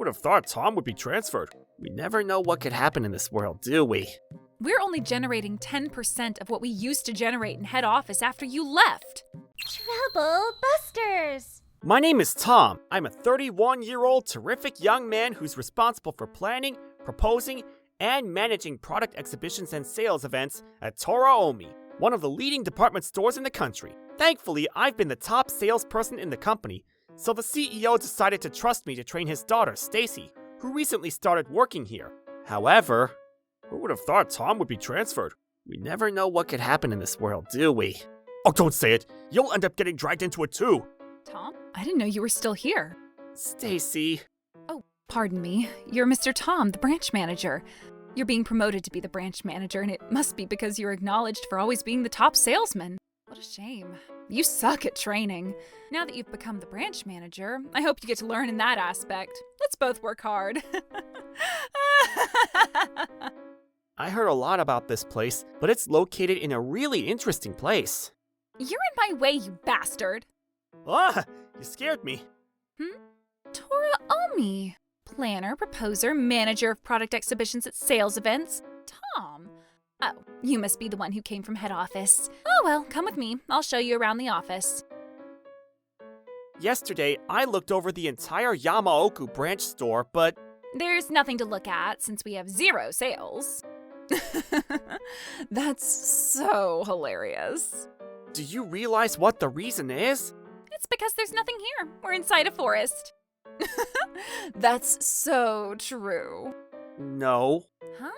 would have thought Tom would be transferred? We never know what could happen in this world, do we? We're only generating 10% of what we used to generate in head office after you left. Trouble Busters! My name is Tom. I'm a 31-year-old terrific young man who's responsible for planning, proposing, and managing product exhibitions and sales events at Toraomi, one of the leading department stores in the country. Thankfully, I've been the top salesperson in the company, so the CEO decided to trust me to train his daughter, Stacy, who recently started working here. However, who would have thought Tom would be transferred? We never know what could happen in this world, do we? Oh, don't say it! You'll end up getting dragged into it too! Tom? I didn't know you were still here. Stacy. Oh, pardon me. You're Mr. Tom, the branch manager. You're being promoted to be the branch manager, and it must be because you're acknowledged for always being the top salesman. What a shame. You suck at training. Now that you've become the branch manager, I hope you get to learn in that aspect. Let's both work hard. I heard a lot about this place, but it's located in a really interesting place. You're in my way, you bastard. Ah, you scared me. Toraomi. Planner, proposer, manager of product exhibitions at sales events. Tom. Oh, you must be the one who came from head office. Oh well, come with me. I'll show you around the office. Yesterday, I looked over the entire Yamaoku branch store, but There's nothing to look at since we have 0 sales. That's so hilarious. do you realize what the reason is? It's because there's nothing here. We're inside a forest. That's so true. No. Huh?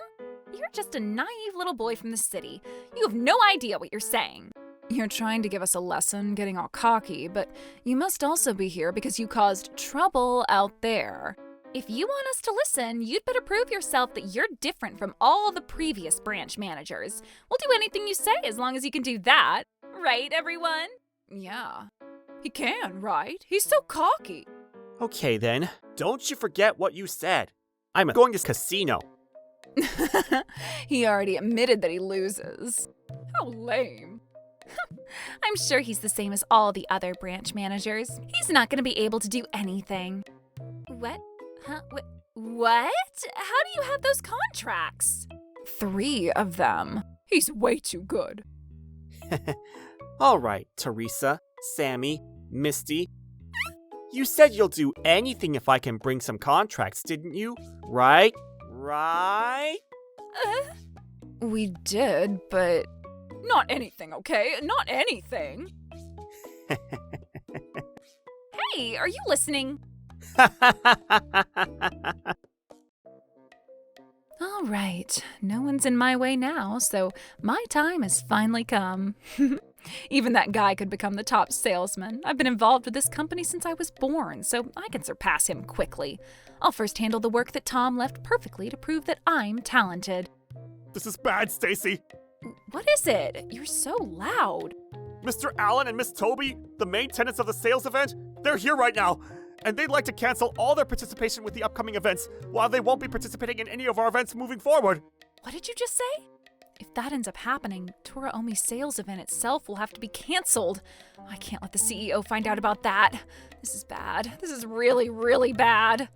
You're just a naive little boy from the city. You have no idea what you're saying. You're trying to give us a lesson, getting all cocky, but you must also be here because you caused trouble out there. If you want us to listen, you'd better prove yourself that you're different from all the previous branch managers. We'll do anything you say as long as you can do that. Right, everyone? Yeah. He can, right? He's so cocky. Okay then, don't you forget what you said. I'm going to this casino. He already admitted that he loses. How lame. I'm sure he's the same as all the other branch managers. He's not going to be able to do anything. What? Huh? What? How do you have those contracts? 3 of them. He's way too good. Alright, Teresa, Sammy, Misty. You said you'll do anything if I can bring some contracts, didn't you? Right? We did, but not anything, okay? Not anything. Hey, are you listening? All right, no one's in my way now, so my time has finally come. Even that guy could become the top salesman. I've been involved with this company since I was born, so I can surpass him quickly. I'll first handle the work that Tom left perfectly to prove that I'm talented. This is bad, Stacy. What is it? You're so loud. Mr. Allen and Miss Toby, the main tenants of the sales event, they're here right now. And they'd like to cancel all their participation with the upcoming events, while they won't be participating in any of our events moving forward. What did you just say? If that ends up happening, Toraomi's sales event itself will have to be canceled. I can't let the CEO find out about that. This is bad. This is really, really bad.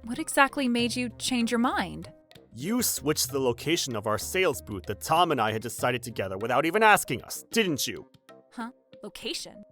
What exactly made you change your mind? You switched the location of our sales booth that Tom and I had decided together without even asking us, didn't you? Huh? Location?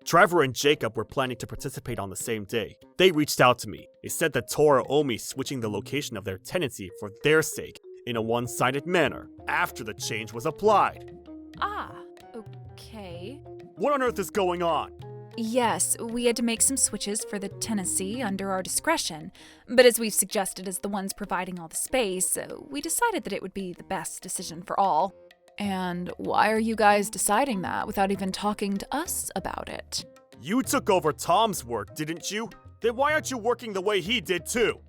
Trevor and Jacob were planning to participate on the same day. They reached out to me. They said that Toraomi switching the location of their tenancy for their sake in a one-sided manner after the change was applied. Ah, okay. What on earth is going on? Yes, we had to make some switches for the tenancy under our discretion, but as we've suggested as the ones providing all the space, we decided that it would be the best decision for all. And why are you guys deciding that without even talking to us about it? You took over Tom's work, didn't you? Then why aren't you working the way he did too?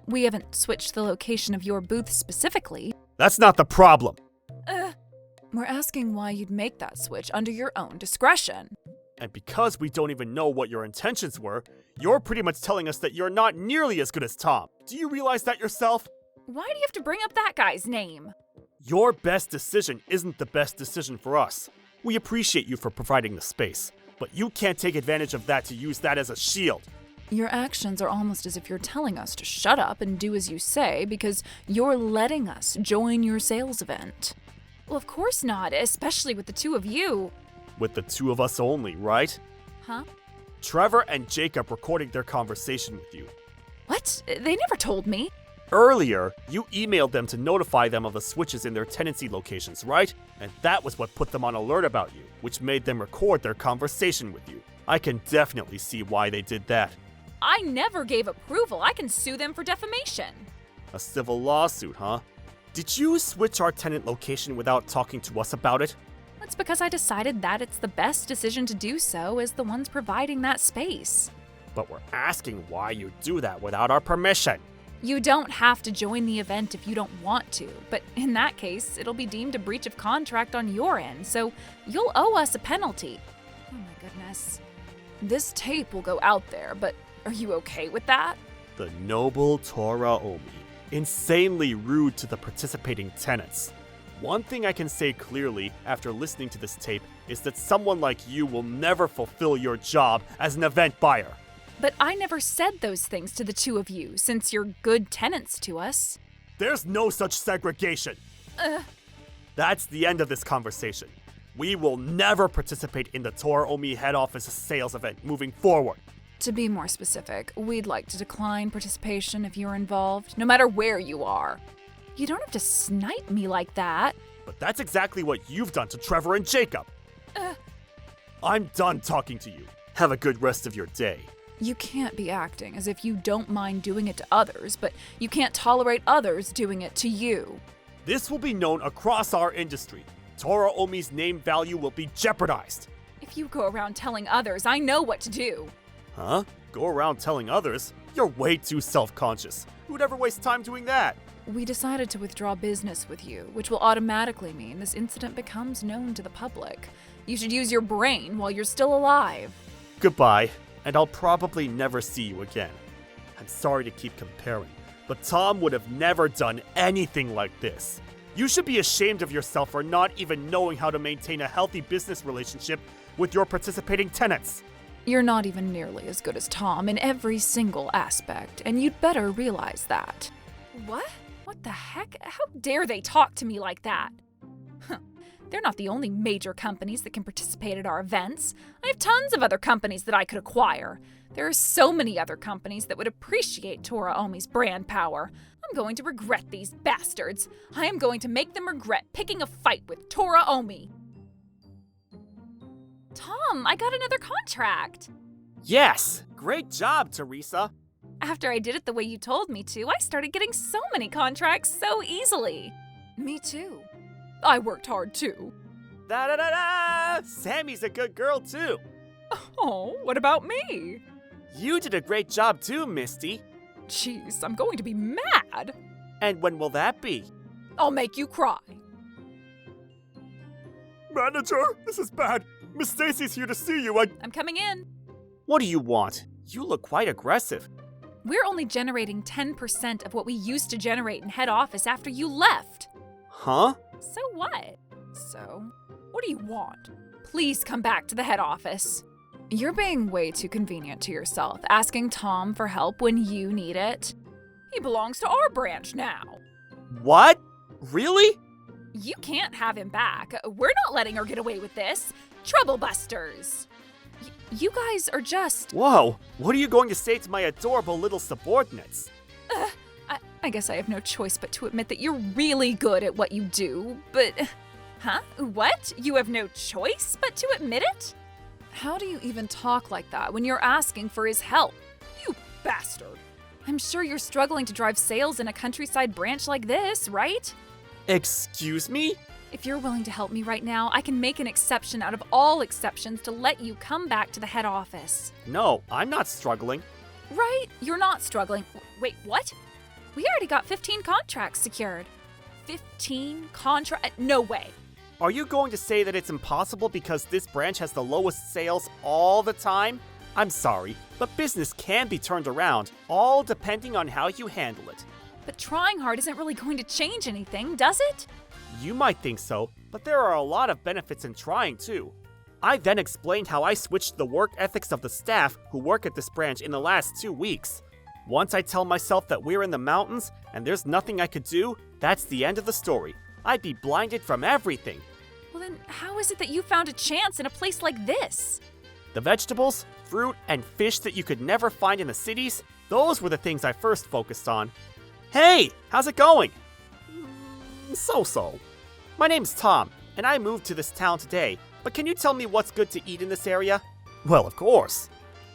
We haven't switched the location of your booth specifically. That's not the problem. We're asking why you'd make that switch under your own discretion. And because we don't even know what your intentions were, you're pretty much telling us that you're not nearly as good as Tom. Do you realize that yourself? Why do you have to bring up that guy's name? Your best decision isn't the best decision for us. We appreciate you for providing the space, but you can't take advantage of that to use that as a shield. Your actions are almost as if you're telling us to shut up and do as you say because you're letting us join your sales event. Well, of course not, especially with the two of you. With the two of us only, right? Huh? Trevor and Jacob recorded their conversation with you. What? They never told me. Earlier, you emailed them to notify them of the switches in their tenancy locations, right? And that was what put them on alert about you, which made them record their conversation with you. I can definitely see why they did that. I never gave approval. I can sue them for defamation. A civil lawsuit, huh? Did you switch our tenant location without talking to us about it? That's because I decided that it's the best decision to do so as the ones providing that space. But we're asking why you do that without our permission. You don't have to join the event if you don't want to, but in that case, it'll be deemed a breach of contract on your end, so you'll owe us a penalty. Oh my goodness. This tape will go out there, but are you okay with that? The noble Tora Omi, insanely rude to the participating tenants. One thing I can say clearly after listening to this tape is that someone like you will never fulfill your job as an event buyer. But I never said those things to the two of you, since you're good tenants to us. There's no such segregation. That's the end of this conversation. We will never participate in the Tora Omi head office sales event moving forward. To be more specific, we'd like to decline participation if you're involved, no matter where you are. You don't have to snipe me like that. But that's exactly what you've done to Trevor and Jacob. I'm done talking to you. Have a good rest of your day. You can't be acting as if you don't mind doing it to others, but you can't tolerate others doing it to you. This will be known across our industry. Tora Omi's name value will be jeopardized. If you go around telling others, I know what to do. Huh? Go around telling others? You're way too self-conscious. Who'd ever waste time doing that? We decided to withdraw business with you, which will automatically mean this incident becomes known to the public. You should use your brain while you're still alive. Goodbye, and I'll probably never see you again. I'm sorry to keep comparing, but Tom would have never done anything like this. You should be ashamed of yourself for not even knowing how to maintain a healthy business relationship with your participating tenants. You're not even nearly as good as Tom in every single aspect, and you'd better realize that. What? What the heck? How dare they talk to me like that? They're not the only major companies that can participate at our events. I have tons of other companies that I could acquire. There are so many other companies that would appreciate Tora Omi's brand power. I'm going to regret these bastards. I am going to make them regret picking a fight with Tora Omi. Tom, I got another contract. Yes! Great job, Teresa! After I did it the way you told me to, I started getting so many contracts so easily. Me too. I worked hard too. Da-da-da-da! Sammy's a good girl too. Oh, what about me? You did a great job too, Misty. Jeez, I'm going to be mad. And when will that be? I'll make you cry. Manager, this is bad. Miss Stacy's here to see you. I'm coming in. What do you want? You look quite aggressive. We're only generating 10% of what we used to generate in head office after you left. Huh? So what? So, what do you want? Please come back to the head office. You're being way too convenient to yourself, asking Tom for help when you need it. He belongs to our branch now. What? Really? You can't have him back. We're not letting her get away with this. Troublebusters. You guys are just... Whoa, what are you going to say to my adorable little subordinates? I guess I have no choice but to admit that you're really good at what you do, but... Huh? What? You have no choice but to admit it? How do you even talk like that when you're asking for his help? You bastard. I'm sure you're struggling to drive sales in a countryside branch like this, right? Excuse me? If you're willing to help me right now, I can make an exception out of all exceptions to let you come back to the head office. No, I'm not struggling. Right? You're not struggling. Wait, what? We already got 15 contracts secured. 15 contracts? No way. Are you going to say that it's impossible because this branch has the lowest sales all the time? I'm sorry, but business can be turned around, all depending on how you handle it. But trying hard isn't really going to change anything, does it? You might think so, but there are a lot of benefits in trying too. I then explained how I switched the work ethics of the staff who work at this branch in the last 2 weeks. Once I tell myself that we're in the mountains and there's nothing I could do, that's the end of the story. I'd be blinded from everything. Well then, how is it that you found a chance in a place like this? The vegetables, fruit, and fish that you could never find in the cities, those were the things I first focused on. Hey, how's it going? So-so. My name's Tom, and I moved to this town today, but can you tell me what's good to eat in this area? Well, of course.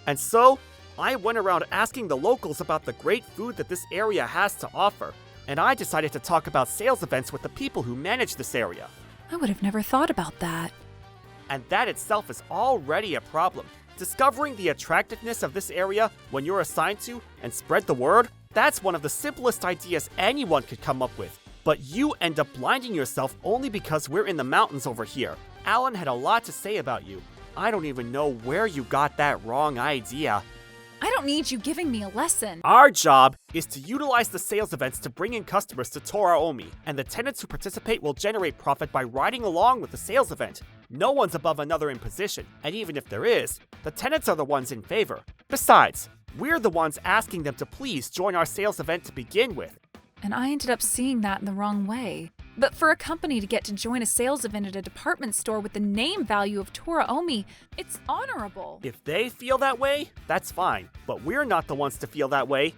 And so, I went around asking the locals about the great food that this area has to offer, and I decided to talk about sales events with the people who manage this area. I would have never thought about that. And that itself is already a problem. Discovering the attractiveness of this area when you're assigned to and spread the word, that's one of the simplest ideas anyone could come up with. But you end up blinding yourself only because we're in the mountains over here. Alan had a lot to say about you. I don't even know where you got that wrong idea. I don't need you giving me a lesson. Our job is to utilize the sales events to bring in customers to Toraomi, and the tenants who participate will generate profit by riding along with the sales event. No one's above another in position, and even if there is, the tenants are the ones in favor. Besides, we're the ones asking them to please join our sales event to begin with. And I ended up seeing that in the wrong way. But for a company to get to join a sales event at a department store with the name value of Toraomi, it's honorable. If they feel that way, that's fine, but we're not the ones to feel that way.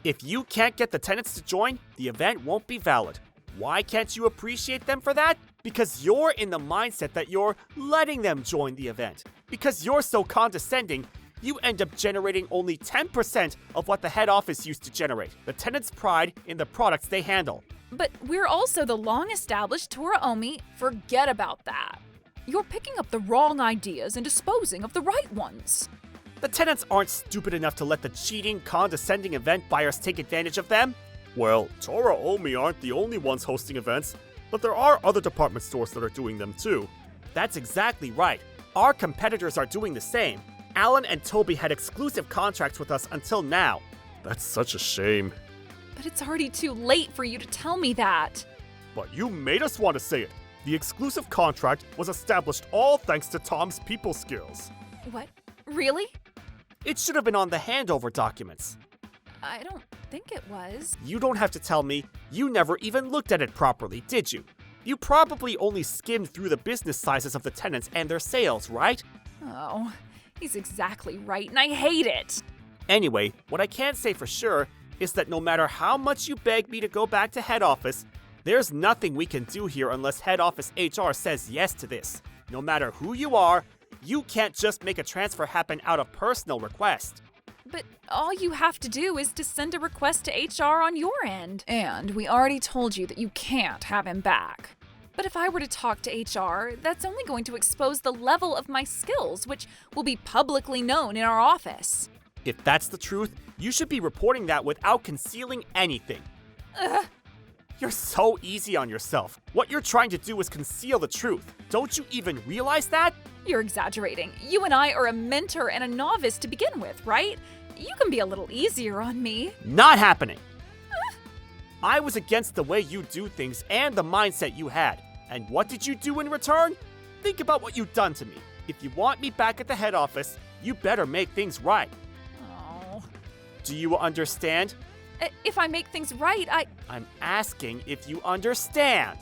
If you can't get the tenants to join, the event won't be valid. Why can't you appreciate them for that? Because you're in the mindset that you're letting them join the event. Because you're so condescending, you end up generating only 10% of what the head office used to generate. The tenants' pride in the products they handle. But we're also the long-established Toraomi. Forget about that. You're picking up the wrong ideas and disposing of the right ones. The tenants aren't stupid enough to let the cheating, condescending event buyers take advantage of them. Well, Toraomi aren't the only ones hosting events, but there are other department stores that are doing them too. That's exactly right. Our competitors are doing the same. Alan and Toby had exclusive contracts with us until now. That's such a shame. But it's already too late for you to tell me that. But you made us want to say it. The exclusive contract was established all thanks to Tom's people skills. What? Really? It should have been on the handover documents. I don't think it was. You don't have to tell me. You never even looked at it properly, did you? You probably only skimmed through the business sizes of the tenants and their sales, right? Oh, he's exactly right, and I hate it. Anyway, what I can't say for sure is that no matter how much you beg me to go back to head office, there's nothing we can do here unless head office HR says yes to this. No matter who you are, you can't just make a transfer happen out of personal request. But all you have to do is to send a request to HR on your end. And we already told you that you can't have him back. But if I were to talk to HR, that's only going to expose the level of my skills, which will be publicly known in our office. If that's the truth, you should be reporting that without concealing anything. You're so easy on yourself. What you're trying to do is conceal the truth. Don't you even realize that? You're exaggerating. You and I are a mentor and a novice to begin with, right? You can be a little easier on me. Not happening. I was against the way you do things and the mindset you had. And what did you do in return? Think about what you've done to me. If you want me back at the head office, you better make things right. Oh. Do you understand? If I make things right, I'm asking if you understand.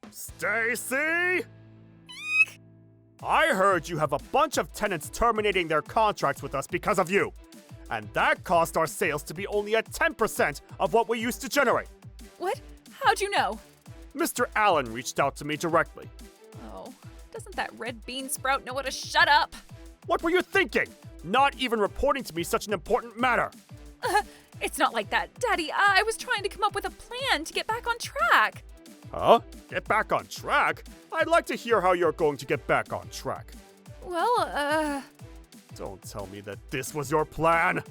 Stacy? I heard you have a bunch of tenants terminating their contracts with us because of you. And that caused our sales to be only at 10% of what we used to generate. What? How'd you know? Mr. Allen reached out to me directly. Oh, doesn't that red bean sprout know how to shut up? What were you thinking? Not even reporting to me such an important matter. It's not like that, Daddy. I was trying to come up with a plan to get back on track. Huh? Get back on track? I'd like to hear how you're going to get back on track. Well, Don't tell me that this was your plan.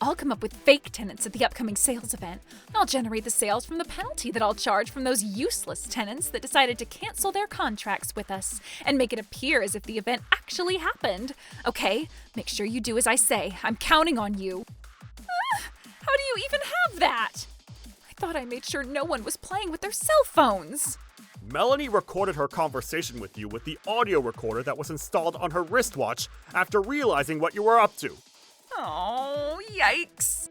I'll come up with fake tenants at the upcoming sales event. I'll generate the sales from the penalty that I'll charge from those useless tenants that decided to cancel their contracts with us and make it appear as if the event actually happened. Okay, make sure you do as I say. I'm counting on you. How do you even have that? I thought I made sure no one was playing with their cell phones. Melanie recorded her conversation with you with the audio recorder that was installed on her wristwatch after realizing what you were up to. Oh, yikes.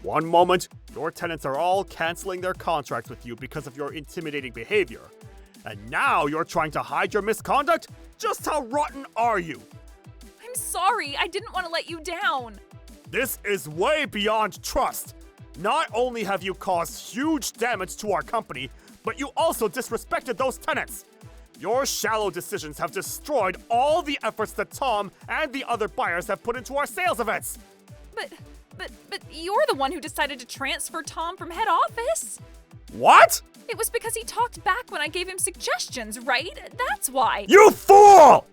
One moment, your tenants are all canceling their contracts with you because of your intimidating behavior. And now you're trying to hide your misconduct? Just how rotten are you? I'm sorry, I didn't want to let you down. This is way beyond trust. Not only have you caused huge damage to our company, but you also disrespected those tenants. Your shallow decisions have destroyed all the efforts that Tom and the other buyers have put into our sales events. But you're the one who decided to transfer Tom from head office. What? It was because he talked back when I gave him suggestions, right? That's why. You fool!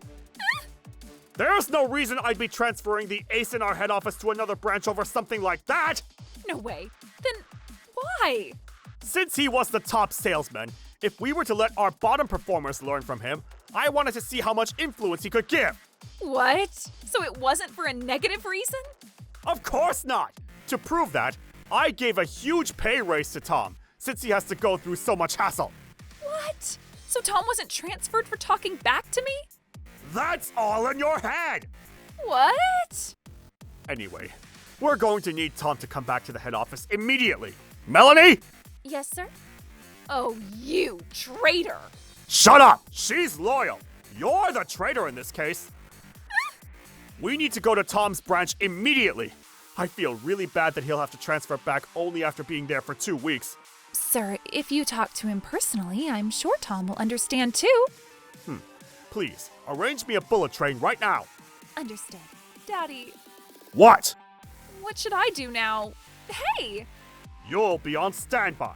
There's no reason I'd be transferring the ace in our head office to another branch over something like that. No way. Then why? Since he was the top salesman, if we were to let our bottom performers learn from him, I wanted to see how much influence he could give. What? So it wasn't for a negative reason? Of course not! To prove that, I gave a huge pay raise to Tom, since he has to go through so much hassle. What? So Tom wasn't transferred for talking back to me? That's all in your head! What? Anyway, we're going to need Tom to come back to the head office immediately. Melanie? Yes, sir? Oh, you traitor! Shut up! She's loyal. You're the traitor in this case. We need to go to Tom's branch immediately. I feel really bad that he'll have to transfer back only after being there for 2 weeks. Sir, if you talk to him personally, I'm sure Tom will understand too. Please, arrange me a bullet train right now. Understood. Daddy, What? what should I do now? Hey! You'll be on standby.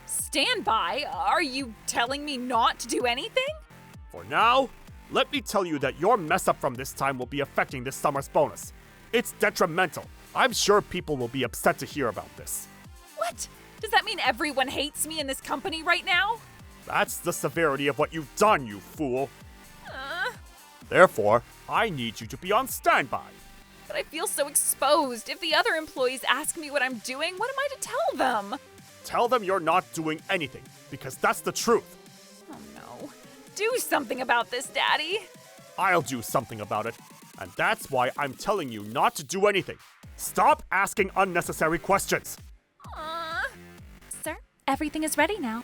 Stand by? Are you telling me not to do anything? For now, let me tell you that your mess up from this time will be affecting this summer's bonus. It's detrimental. I'm sure people will be upset to hear about this. What? Does that mean everyone hates me in this company right now? That's the severity of what you've done, you fool. Uh, Therefore, I need you to be on standby. but I feel so exposed. If the other employees ask me what I'm doing, what am I to tell them? Tell them you're not doing anything, because that's the truth. Oh no. Do something about this, Daddy. I'll do something about it. And that's why I'm telling you not to do anything. Stop asking unnecessary questions. Sir, everything is ready now.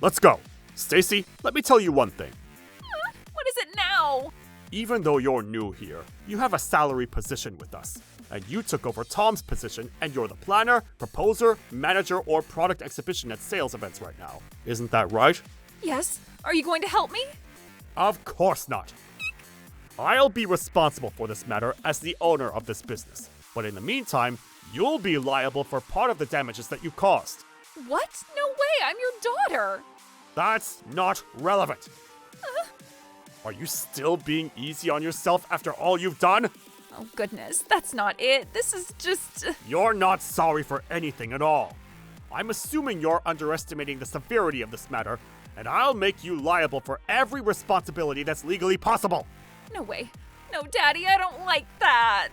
Let's go. Stacy, let me tell you one thing. What is it now? Even though you're new here, you have a salary position with us. And you took over Tom's position, and you're the planner, proposer, manager, or product exhibition at sales events right now. Isn't that right? Yes. Are you going to help me? Of course not. I'll be responsible for this matter as the owner of this business. But in the meantime, you'll be liable for part of the damages that you caused. What? No way. I'm your daughter. That's not relevant. Are you still being easy on yourself after all you've done? Oh, goodness. That's not it. This is just... You're not sorry for anything at all. I'm assuming you're underestimating the severity of this matter, and I'll make you liable for every responsibility that's legally possible. No way. No, Daddy, I don't like that.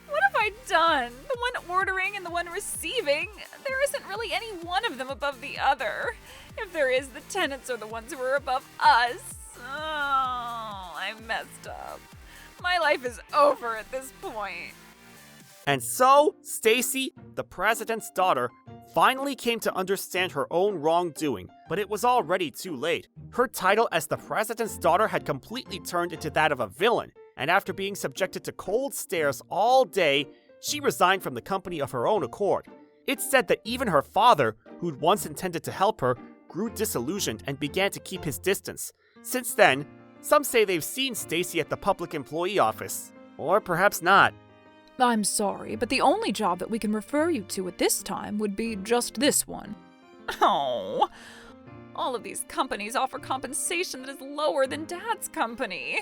What have I done? The one ordering and the one receiving. There isn't really any one of them above the other. If there is, the tenants are the ones who are above us. Oh, I messed up. My life is over at this point. And so, Stacy, the president's daughter, finally came to understand her own wrongdoing, but it was already too late. Her title as the president's daughter had completely turned into that of a villain, and after being subjected to cold stares all day, she resigned from the company of her own accord. It's said that even her father, who'd once intended to help her, grew disillusioned and began to keep his distance. Since then, some say they've seen Stacy at the public employee office. Or perhaps not. I'm sorry, but the only job that we can refer you to at this time would be just this one. Oh, all of these companies offer compensation that is lower than Dad's company.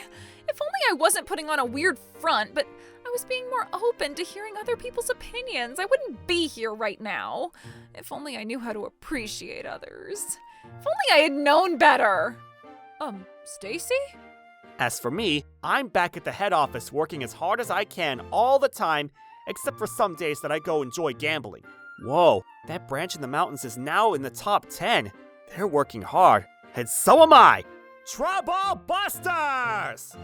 If only I wasn't putting on a weird front, but I was being more open to hearing other people's opinions, I wouldn't be here right now. If only I knew how to appreciate others. If only I had known better. Stacy? As for me, I'm back at the head office working as hard as I can all the time, except for some days that I go enjoy gambling. Whoa, that branch in the mountains is now in the top 10. They're working hard, and so am I. Trouble Busters!